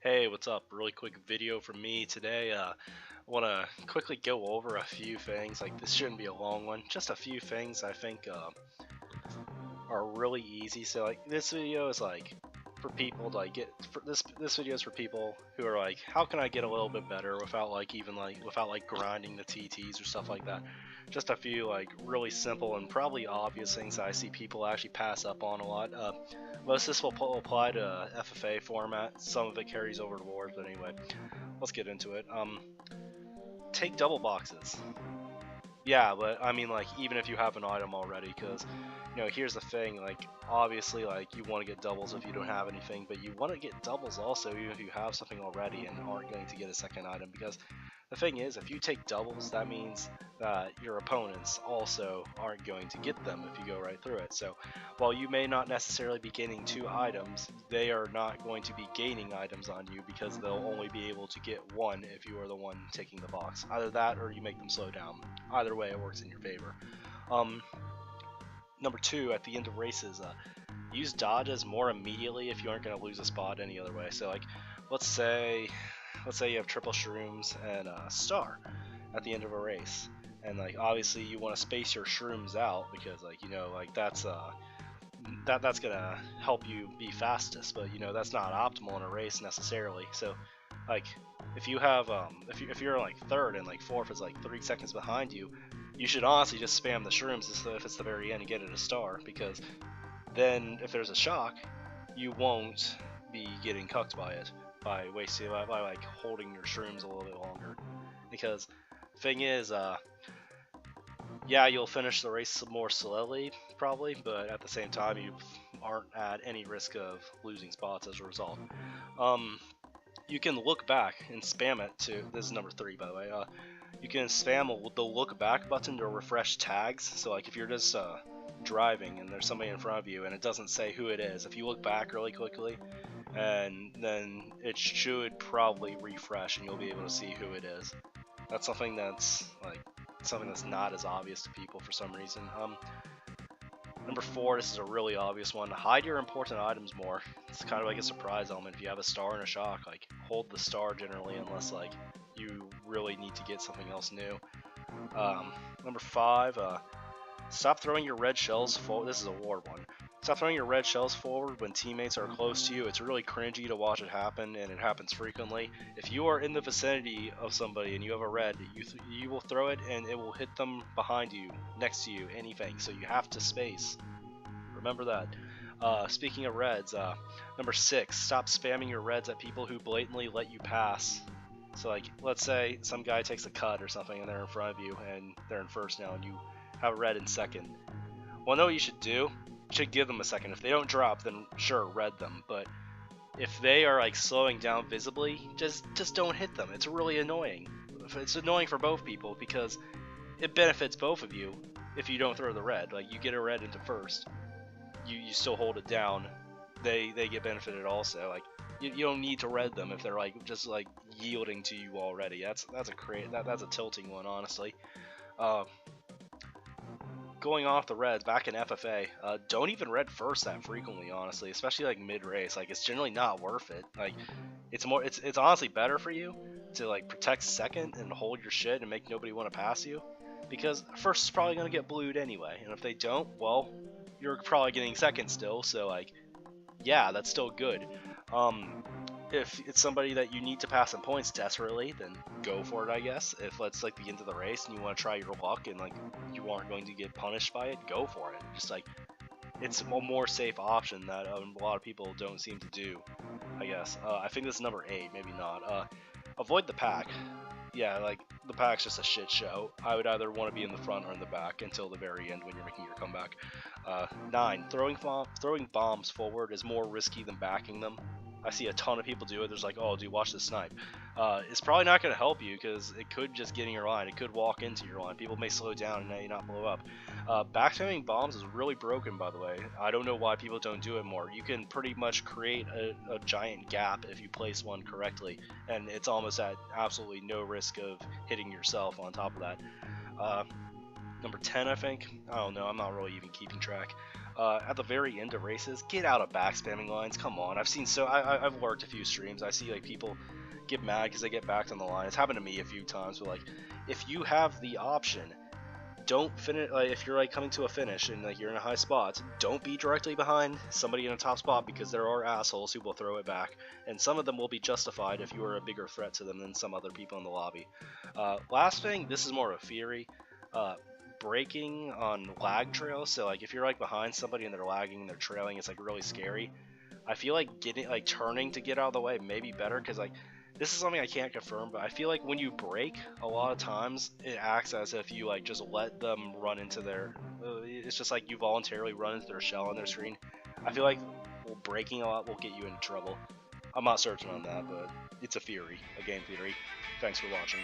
Hey, what's up? Really quick video from me today. I want to quickly go over a few things. Like, this shouldn't be a long one. Just a few things I think are really easy. So, like, this video is like for people to like get. This video is for people who are like, how can I get a little bit better without without grinding the TTs or stuff like that. Just a few like really simple and probably obvious things that I see people actually pass up on a lot. Most of this will apply to FFA format. Some of it carries over to Wars, but anyway, let's get into it. Take double boxes. Yeah, but I mean, like, even if you have an item already, because, here's the thing, like, obviously, like, you want to get doubles if you don't have anything, but you want to get doubles also even if you have something already and aren't going to get a second item, because the thing is, if you take doubles, that means that your opponents also aren't going to get them if you go right through it. So while you may not necessarily be gaining 2 items, they are not going to be gaining items on you because they'll only be able to get 1 if you are the one taking the box. Either that or you make them slow down. Either way, it works in your favor. Number 2, at the end of races, use dodges more immediately if you aren't going to lose a spot any other way. So, like, let's say you have triple shrooms and a star at the end of a race, and like obviously you want to space your shrooms out because that's gonna help you be fastest, but that's not optimal in a race necessarily. So like if you have if you're like third and like fourth is like 3 seconds behind you, you should honestly just spam the shrooms if it's the very end and get it a star, because then if there's a shock, you won't be getting cucked by it by like holding your shrooms a little bit longer. Because the thing is, yeah, you'll finish the race more slowly probably, but at the same time you aren't at any risk of losing spots as a result. You can look back and spam it to, this is number 3 by the way, you can spam the look back button to refresh tags. So like if you're just driving and there's somebody in front of you and it doesn't say who it is, if you look back really quickly, and then it should probably refresh and you'll be able to see who it is. That's something that's not as obvious to people for some reason. Number 4, this is a really obvious one. Hide your important items more. It's kind of like a surprise element. If you have a star and a shock, like hold the star generally unless like you really need to get something else new. Number 5, stop throwing your red shells forward. This is a war one. Stop throwing your red shells forward when teammates are close to you. It's really cringy to watch it happen, and it happens frequently. If you are in the vicinity of somebody and you have a red, you will throw it and it will hit them behind you, next to you, anything. So you have to space. Remember that. Speaking of reds, number 6, stop spamming your reds at people who blatantly let you pass. So like, let's say some guy takes a cut or something and they're in front of you and they're in first now and you have a red in second. Well, know what you should do? You should give them a second. If they don't drop, then sure, red them. But if they are like slowing down visibly, just don't hit them. It's really annoying. It's annoying for both people because it benefits both of you if you don't throw the red. Like, you get a red into first, you still hold it down. They get benefited also. Like, you don't need to red them if they're like just like yielding to you already. That's a tilting one, honestly. Going off the reds, back in FFA, don't even red first that frequently, honestly, especially like mid-race. Like, it's generally not worth it. Like, it's honestly better for you to like protect second and hold your shit and make nobody want to pass you, because first is probably going to get blued anyway, and if they don't, well, you're probably getting second still, so like, yeah, that's still good. If it's somebody that you need to pass in points desperately, then go for it, I guess. If it's like the end of the race and you want to try your luck and like you aren't going to get punished by it, go for it. Just like, it's a more safe option that a lot of people don't seem to do, I guess. I think this is number 8, maybe not. Avoid the pack. Yeah, like, the pack's just a shit show. I would either want to be in the front or in the back until the very end when you're making your comeback. 9, throwing bombs forward is more risky than backing them. I see a ton of people do it. There's like, oh, dude, watch this snipe. It's probably not going to help you because it could just get in your line. It could walk into your line. People may slow down and may not blow up. Backstabbing bombs is really broken, by the way. I don't know why people don't do it more. You can pretty much create a giant gap if you place one correctly, and it's almost at absolutely no risk of hitting yourself on top of that. Number 10, I think. I don't know. I'm not really even keeping track. At the very end of races, get out of back spamming lines. Come on, I've seen I've worked a few streams. I see like people get mad because they get backed on the line. It's happened to me a few times. But like, if you have the option, don't finish. Like, if you're like coming to a finish and like you're in a high spot, don't be directly behind somebody in a top spot, because there are assholes who will throw it back, and some of them will be justified if you are a bigger threat to them than some other people in the lobby. Last thing, this is more of a theory. Braking on lag trails, so like if you're like behind somebody and they're lagging and they're trailing, it's like really scary. I feel like turning to get out of the way may be better, because like this is something I can't confirm, but I feel like when you brake, a lot of times it acts as if you like just let them run into their it's just like you voluntarily run into their shell on their screen. I feel like braking a lot will get you in trouble. I'm not certain on that, but it's a theory, a game theory. Thanks for watching.